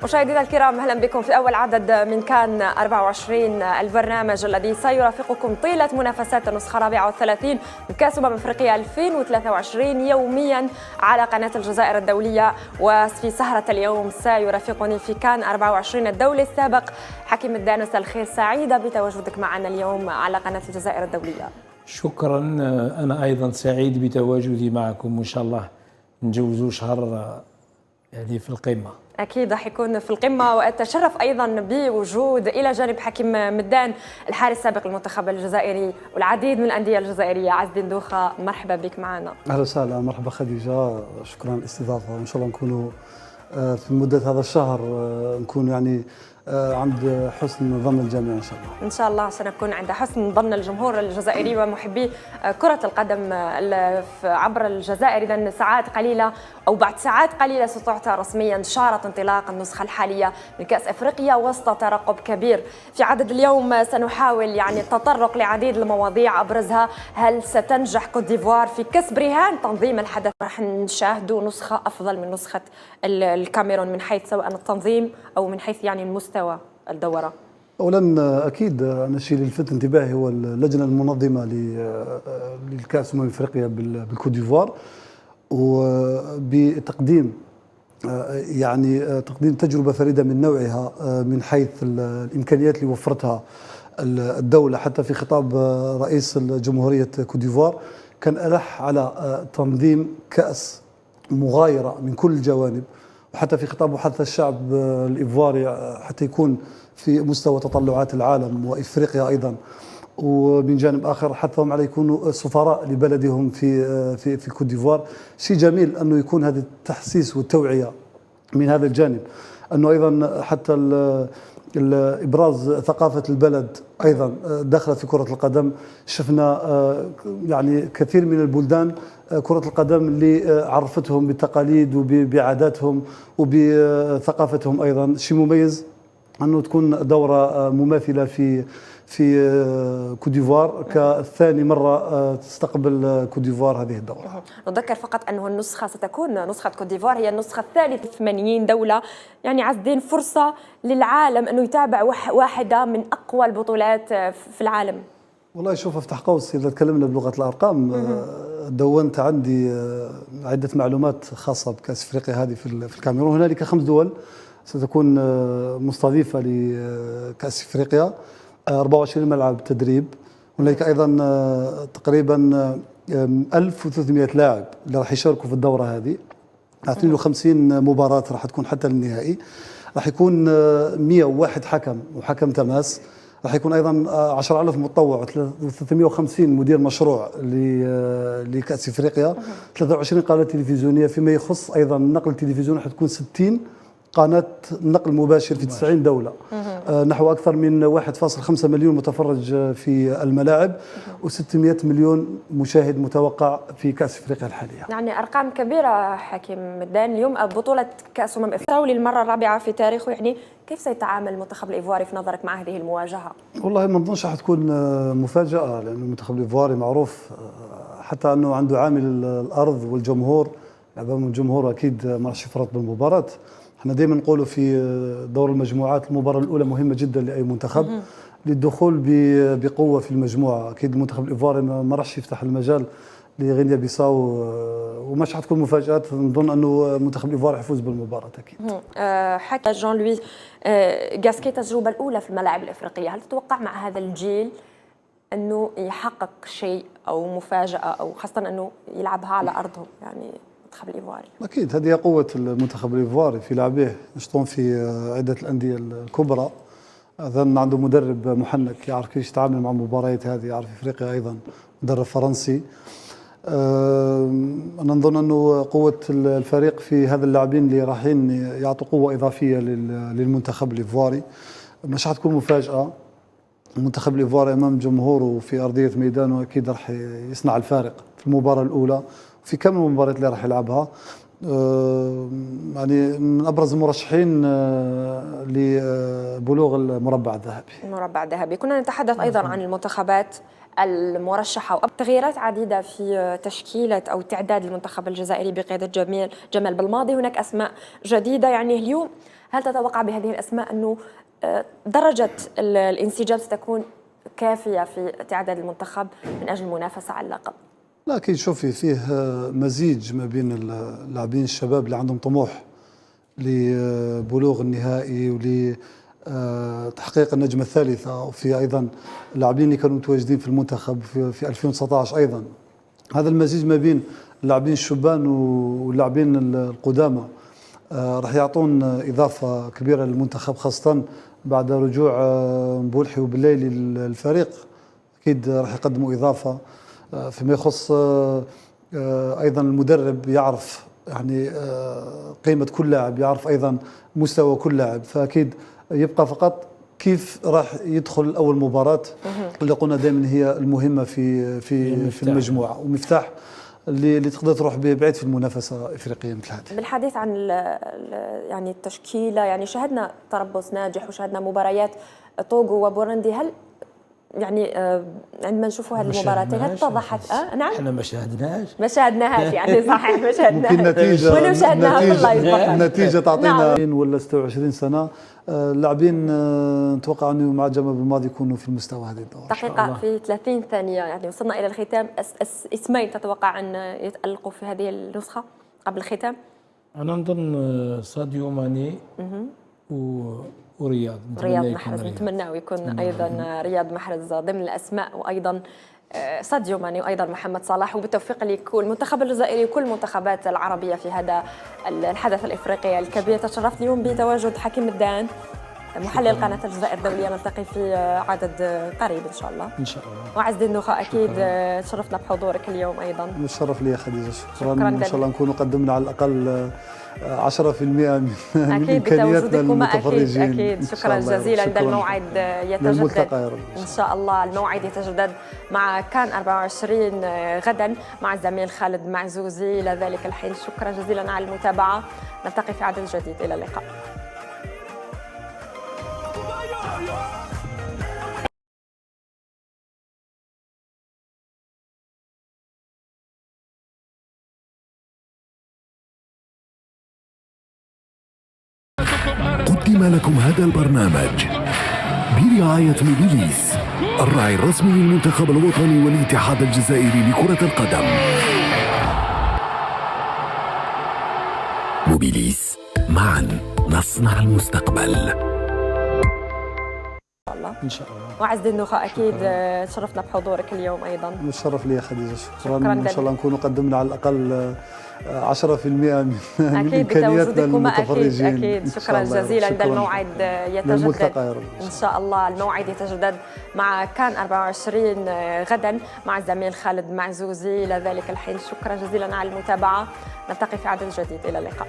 مشاهدينا الكرام، اهلا بكم في اول عدد من كان 24، البرنامج الذي سيرافقكم طيله منافسات النسخه 34 من كاس افريقيا 2023 يوميا على قناه الجزائر الدوليه. وفي سهره اليوم سيرافقني في كان 24 الدولي السابق حكيم الدان. مساء الخير، سعيده بتواجدك معنا اليوم على قناه الجزائر الدوليه. شكرا، انا ايضا سعيد بتواجدي معكم، وان شاء الله نجوزوا شهر يعني في القمه. أكيد راح يكون في القمة، وأتشرف أيضا بوجود إلى جانب حكيم مدان الحارس السابق للمنتخب الجزائري والعديد من الأندية الجزائرية، عز الدين دوخة. مرحبا بك معنا. أهلا وسهلا، مرحبا خديجة، شكرا على الاستضافة. وإن شاء الله نكونوا في مدة هذا الشهر نكون يعني عند حسن ظن الجميع إن شاء الله. إن شاء الله سنكون عند حسن ظن الجمهور الجزائري ومحبي كرة القدم عبر الجزائر. إذن ساعات قليلة أو بعد ساعات قليلة ستعطى رسميا شارة انطلاق النسخة الحالية من كأس أفريقيا وسط ترقب كبير. في عدد اليوم سنحاول يعني التطرق لعديد المواضيع، أبرزها هل ستنجح كوت ديفوار في كسب رهان تنظيم الحدث؟ راح نشاهدوا نسخة أفضل من نسخة الكاميرون من حيث سواء التنظيم أو من حيث يعني مستوى الدورة. أولا أكيد أنا الشيء اللي لفت انتباهي هو اللجنة المنظمة للكأس أفريقيا بالكوت ديفوار، وبتقديم يعني تقديم تجربة فريدة من نوعها من حيث الإمكانيات اللي وفرتها الدولة. حتى في خطاب رئيس جمهورية كوت ديفوار كان ألح على تنظيم كأس مغايرة من كل الجوانب، وحتى في خطابه حث الشعب الإيفواري حتى يكون في مستوى تطلعات العالم وإفريقيا أيضا. ومن جانب آخر حثهم على يكونوا سفراء لبلدهم في كوت ديفوار. شيء جميل أنه يكون هذا التحسيس والتوعية من هذا الجانب، أنه أيضا حتى إبراز ثقافة البلد أيضا داخلة في كرة القدم. شفنا يعني كثير من البلدان كرة القدم اللي عرفتهم بالتقاليد وبعاداتهم وبثقافتهم أيضا. شيء مميز أنه تكون دورة مماثلة في كوت ديفوار، كثاني مرة تستقبل كوت ديفوار هذه الدورة. نذكر فقط أنه النسخة ستكون نسخة كوت ديفوار هي النسخة الثالثة 80 دولة، يعني عز الدين فرصة للعالم أنه يتابع واحدة من أقوى البطولات في العالم. والله شوف، افتح قوس، إذا تكلمنا بلغة الأرقام دونت عندي عدة معلومات خاصة بكأس أفريقيا هذه في الكاميرون. هنالك 5 دول ستكون مستضيفة لكأس أفريقيا، 24 ملعب تدريب. هنالك أيضا تقريبا 1300 لاعب اللي راح يشاركوا في الدورة هذه، 52 مباراة راح تكون حتى النهائي. راح يكون 101 حكم وحكم تماس. راح يكون أيضا 10,000 متطوع و350 مدير مشروع لكأس أفريقيا، 23 قناة تلفزيونية. فيما يخص أيضا النقل التلفزيوني حتكون 60 قناة نقل مباشر في 90 دولة، نحو أكثر من 1.5 مليون متفرج في الملاعب، و600 مليون مشاهد متوقع في كأس أفريقيا الحالية. يعني أرقام كبيرة حكيم مدان. اليوم بطولة كأس أفريقيا للمرة الرابعة في تاريخه، يعني كيف سيتعامل المنتخب الإيفواري في نظرك مع هذه المواجهة؟ والله ما نظنش راح تكون مفاجأة، لأن المنتخب الإيفواري معروف حتى أنه عنده عامل الأرض والجمهور. أمام الجمهور أكيد ما راح يفرط بالمباراة. احنا دائما نقولوا في دور المجموعات المباراة الأولى مهمة جدا لأي منتخب للدخول بقوة في المجموعة. أكيد المنتخب الإيفواري ما راحش يفتح المجال لغينيا بيساو، ومش حتكون مفاجآت. نظن أنه المنتخب الإيفواري يفوز بالمباراة أكيد. حكى جان لوي غاسكي التجربة الأولى في الملاعب الإفريقية، هل تتوقع مع هذا الجيل أنه يحقق شيء أو مفاجأة، أو خاصة أنه يلعبها على أرضه يعني المنتخب الإيفواري؟ أكيد هذه قوة المنتخب الإيفواري في لاعبيه يشطون في عدة الأندية الكبرى. أظن عنده مدرب محنك يعرف كيف يتعامل مع المباريات هذه، يعرف إفريقيا أيضا، مدرب فرنسي. أنا نظن أنه قوة الفريق في هذا اللاعبين اللي رايحين يعطوا قوة إضافية للمنتخب الإيفواري. مش حتكون مفاجأة. المنتخب الإيفواري أمام جمهوره في أرضية ميدانه أكيد راح يصنع الفارق في المباراة الأولى في كم من المباريات اللي راح يلعبها. يعني من أبرز المرشحين لبلوغ المربع الذهبي. المربع الذهبي. كنا نتحدث أيضا عن المنتخبات المرشحة تغييرات عديدة في تشكيلة أو تعداد المنتخب الجزائري بقيادة جمال بالماضي. هناك أسماء جديدة، يعني اليوم هل تتوقع بهذه الأسماء أنه درجة الانسجام ستكون كافية في تعداد المنتخب من أجل المنافسة على اللقب؟ لكن شوفي فيه مزيج ما بين اللاعبين الشباب اللي عندهم طموح لبلوغ النهائي ولتحقيق النجمة الثالثة، وفي أيضا اللاعبين اللي كانوا متواجدين في المنتخب في 2019 أيضا. هذا المزيج ما بين اللاعبين الشبان واللاعبين القدامى راح يعطون إضافة كبيرة للمنتخب، خاصة بعد رجوع مبولحي وبالليلي للفريق. أكيد راح يقدموا إضافة فيما يخص أيضا المدرب يعرف يعني قيمة كل لاعب، يعرف أيضا مستوى كل لاعب، فأكيد يبقى فقط كيف راح يدخل أول مباراة اللي قلنا دائما هي المهمة في المجموعة ومفتاح اللي تقدر تروح بعيد في المنافسة الإفريقية مثل هذه. بالحديث عن يعني التشكيلة، يعني شاهدنا تربص ناجح وشاهدنا مباريات طوغو وبوروندي، هل يعني عندما نشوفوا هذه المباراتين هل اتضحت؟ نعم احنا ما شاهدناهاش يعني صحيح ما شاهدناهاش. ممكن نتيجة ولو شاهدناها في اللايف فقط. نتيجة تعطينا ولا 26 سنة اللاعبين نتوقع انه مع جمال بالماضي يكونوا في المستوى هذه الدورة. دقيقة في 30 ثانية يعني وصلنا إلى الختام، اسمين تتوقع أن يتألقوا في هذه النسخة قبل الختام؟ أنا نظن ساديو ماني ورياض محرز، نتمنى يكون أيضا رياض محرز ضمن الأسماء، وأيضا ساديو ماني وأيضا محمد صلاح، وبالتوفيق لكل المنتخب الجزائري وكل المنتخبات العربية في هذا الحدث الإفريقي الكبير. تشرفت اليوم بتواجد حكيم الدان محلل قناة الجزائر الدولية، نلتقي في عدد قريب إن شاء الله. إن شاء الله. وعز الدين نخاء أكيد تشرفنا بحضورك اليوم أيضا. الشرف لي يا خديجة، شكرا. إن شاء الله نكون قدمنا على الأقل 10% من إمكانياتنا المتفرجين. أكيد شكرا جزيلا. عند الموعد يتجدد إن شاء الله، الموعد يتجدد مع كان 24 غدا مع الزميل خالد معزوزي. إلى ذلك الحين شكرا جزيلا على المتابعة، نلتقي في عدد جديد، إلى اللقاء. قدم لكم هذا البرنامج برعاية موبيليس، الراعي الرسمي للمنتخب الوطني والاتحاد الجزائري لكرة القدم. موبيليس، معا نصنع المستقبل. إن شاء الله. وعز الدين نخاء أكيد تشرفنا بحضورك اليوم أيضا. الشرف لي يا خديجة، شكرا. إن شاء الله نكون قدمنا على الأقل 10% من إمكانياتنا المتفرجين. أكيد شكرا جزيلا. عند الموعد يتجدد إن شاء الله، الموعد يتجدد مع كان 24 غدا مع الزميل خالد معزوزي. إلى ذلك الحين شكرا جزيلا على المتابعة، نلتقي في عدد جديد، إلى اللقاء.